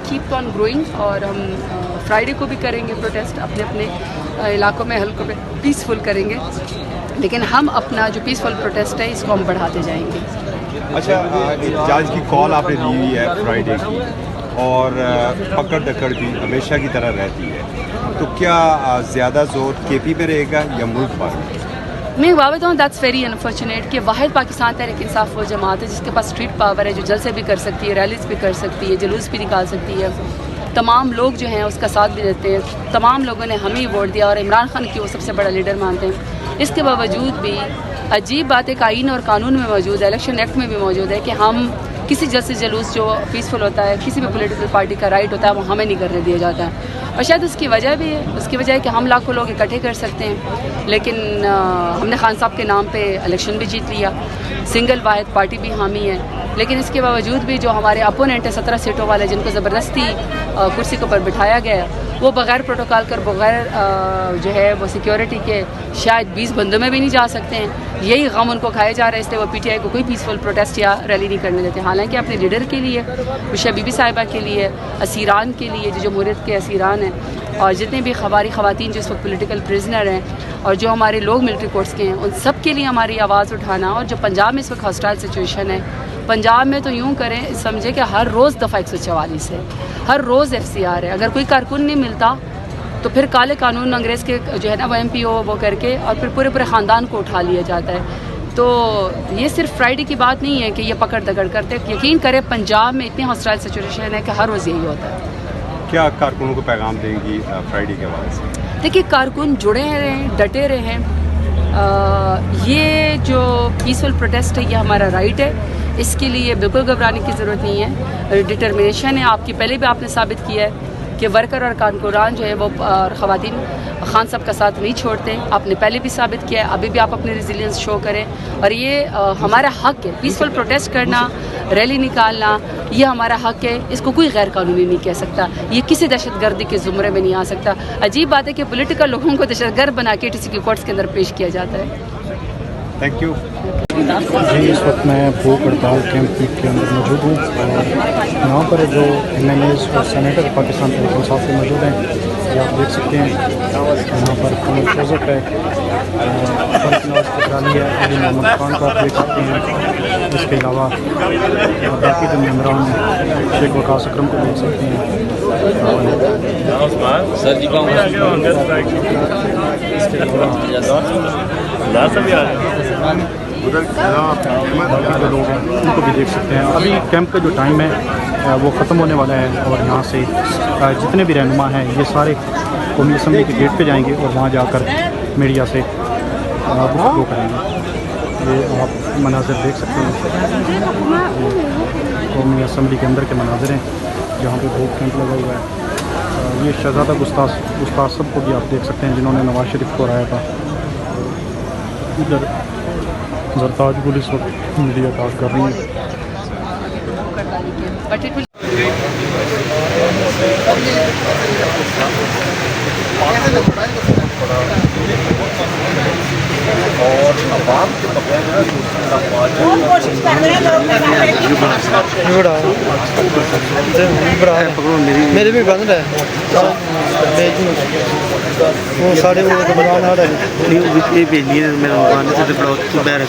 keep on growing اور ہم Friday کو بھی کریں گے پروٹیسٹ اپنے اپنے علاقوں میں حلقوں میں پیسفل کریں گے لیکن ہم اپنا جو پیسفل پروٹیسٹ ہے اس کو ہم بڑھاتے جائیں گے. اچھا جج کی کال آپ نے دی ہوئی ہے فرائیڈے کی اور پکڑ دکڑ بھی ہمیشہ کی طرح رہتی ہے تو کیا زیادہ زور کے پی پہ رہے گا یا ملک پر؟ میں واقع ہوں دیٹس ویری انفارچونیٹ کہ واحد پاکستان تحریک انصاف وہ جماعت ہے جس کے پاس اسٹریٹ پاور ہے جو جلسے بھی کر سکتی ہے ریلیز بھی کر سکتی ہے جلوس بھی نکال سکتی ہے. تمام لوگ جو ہیں اس کا ساتھ بھی دیتے ہیں. تمام لوگوں نے ہمیں ووٹ دیا اور عمران خان کی وہ سب سے بڑا لیڈر مانتے ہیں. اس کے باوجود بھی عجیب بات ایک آئین اور قانون میں موجود ہے الیکشن ایکٹ میں بھی موجود ہے کہ ہم کسی جلسے جلوس جو پیسفل ہوتا ہے کسی بھی پولیٹیکل پارٹی کا رائٹ ہوتا ہے وہ ہمیں نہیں کرنے دیا جاتا ہے. اور شاید اس کی وجہ بھی ہے اس کی وجہ ہے کہ ہم لاکھوں لوگ اکٹھے کر سکتے ہیں لیکن ہم نے خان صاحب کے نام پہ الیکشن بھی جیت لیا. سنگل واحد پارٹی بھی حامی ہے لیکن اس کے باوجود بھی جو ہمارے اپوننٹ ہیں 17 سیٹوں والے جن کو زبردستی کرسی کے اوپر بٹھایا گیا ہے وہ بغیر پروٹوکال کر بغیر جو ہے وہ سیکیورٹی کے شاید 20 بندوں میں بھی نہیں جا سکتے ہیں. یہی غم ان کو کھائے جا رہے ہیں اس لیے وہ پی ٹی آئی کو کوئی پیسفل پروٹیسٹ یا ریلی نہیں کرنے دیتے. حالانکہ اپنے لیڈر کے لیے خوشیہ بی بی صاحبہ کے لیے اسیران کے لیے جو جمہوریت کے اسیران ہیں اور جتنے بھی ہماری خواتین جو اس وقت پولیٹیکل پریزنر ہیں اور جو ہمارے لوگ ملٹری کورٹس کے ہیں ان سب کے لیے ہماری آواز اٹھانا. اور جو پنجاب میں اس وقت ہاسٹائل سچویشن ہے پنجاب میں تو یوں کریں سمجھے کہ ہر روز دفعہ 144 ہے ہر روز ایف سی آر ہے. اگر کوئی کارکن نہیں ملتا تو پھر کالے قانون انگریز کے جو ہے نا وہ ایم پی او وہ کر کے اور پھر پورے خاندان کو اٹھا لیا جاتا ہے. تو یہ صرف فرائیڈے کی بات نہیں ہے کہ یہ پکڑ دکڑ کرتے. یقین کرے پنجاب میں اتنی ہاسٹائل سچویشن ہے کہ ہر روز یہی ہوتا ہے. کیا کارکنوں کو پیغام دیں گی فرائیڈے کے حوالے سے؟ دیکھیے کارکن جڑے رہیں ڈٹے رہیں. یہ جو پیسفل پروٹیسٹ ہے یہ ہمارا رائٹ ہے. اس کے لیے بالکل گھبرانے کی ضرورت نہیں ہے. ڈٹرمنیشن ہے آپ کی پہلے بھی آپ نے ثابت کیا ہے کہ ورکر اور کارکنان جو ہے وہ خواتین خان صاحب کا ساتھ نہیں چھوڑتے. آپ نے پہلے بھی ثابت کیا ہے ابھی بھی آپ اپنے ریزیلینس شو کریں اور یہ ہمارا حق ہے. پیسفل پروٹیسٹ کرنا ریلی نکالنا یہ ہمارا حق ہے. اس کو کوئی غیر قانونی نہیں کہہ سکتا. یہ کسی دہشت گردی کے زمرے میں نہیں آ سکتا. عجیب بات ہے کہ پولیٹیکل لوگوں کو دہشت گرد بنا کے ٹی سی کی کورٹس کے اندر پیش کیا جاتا ہے. Thank you. جی اس وقت میں بھوک ہڑتال کیمپ کے اندر موجود ہوں اور یہاں پر جو ایم ایل ایز اور سینیٹر پاکستان تحریک انصاف سے موجود ہیں یہ آپ دیکھ سکتے ہیں. یہاں پر قمر شوزف ہے فرقناز کٹرالی ہے علی محمد خان کو آپ دیکھ سکتے ہیں. اس کے علاوہ باقی جو ممبران شیخ وقاص اکرم کو دیکھ سکتے ہیں. جو لوگ ہیں ان کو بھی دیکھ سکتے ہیں. ابھی کیمپ کا جو ٹائم ہے وہ ختم ہونے والا ہے اور یہاں سے جتنے بھی رہنما ہیں یہ سارے قومی اسمبلی کے گیٹ پہ جائیں گے اور وہاں جا کر میڈیا سے گفتگو کریں گے. یہ آپ مناظر دیکھ سکتے ہیں قومی اسمبلی کے اندر کے مناظر ہیں جہاں پہ بھوک کیمپ لگا ہوا ہے. یہ شہزادہ گستاخ سب کو بھی آپ دیکھ سکتے ہیں جنہوں نے نواز شریف کو ہرایا تھا. ادھر زرتاج گل اس وقت میڈیا کاٹ کر رہی ہے. میرے بھی بند ہے وہ ساڑھے وہ بنانا رہے بھیجنی ہے میرا مکان سے تو بہر ہے.